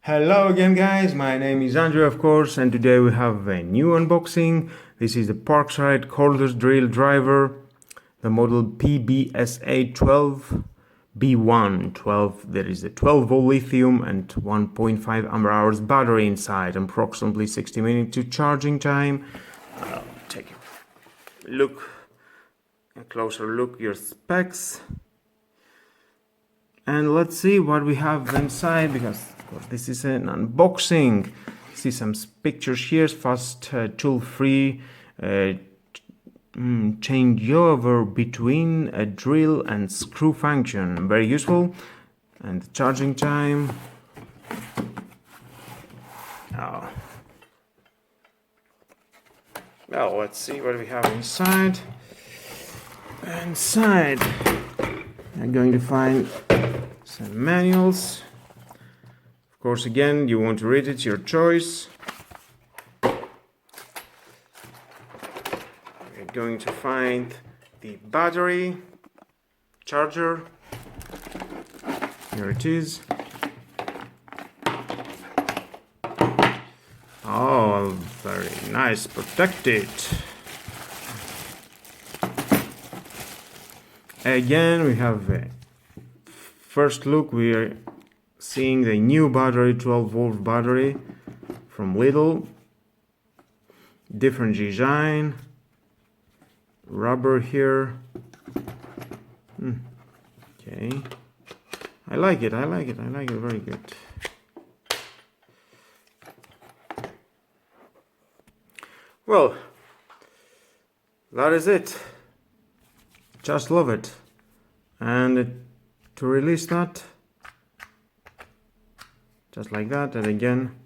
Hello again guys, my name is Andrew of course, and today we have a new unboxing. This is the Parkside Cordless drill driver, the model PBSA 12B1 12. There is a 12-volt lithium and 1.5 ampere hours battery inside, approximately 60 minutes to charging time. Take a closer look your specs. And let's see what we have inside, because of course this is an unboxing. See some pictures here. Fast tool-free changeover between a drill and screw function. Very useful. And the charging time. Well, let's see what we have inside. Inside, I'm going to find some manuals. Of course, again, you want to read it, your choice. We're going to find the battery, charger. Here it is. Oh, very nice, protected. Again, we have a first look. We are seeing the new battery, 12-volt battery from Lidl. Different design. Rubber here. Okay. I like it very good. Well, that is it. Just love it. And to release that, just like that, and again,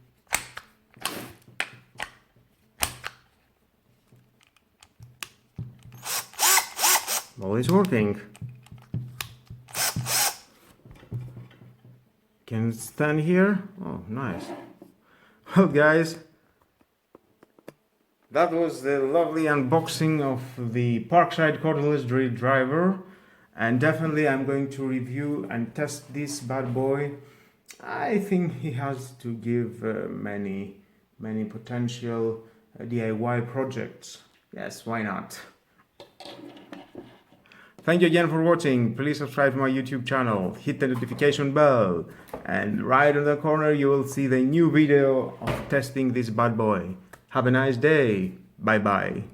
well, it's working. Can it stand here? Oh, nice. Well, guys, that was the lovely unboxing of the Parkside Cordless drill driver, and definitely I'm going to review and test this bad boy. I think he has to give many potential DIY projects. Yes, why not? Thank you again for watching. Please subscribe to my YouTube channel, hit the notification bell, and right in the corner you will see the new video of testing this bad boy. Have a nice day. Bye bye.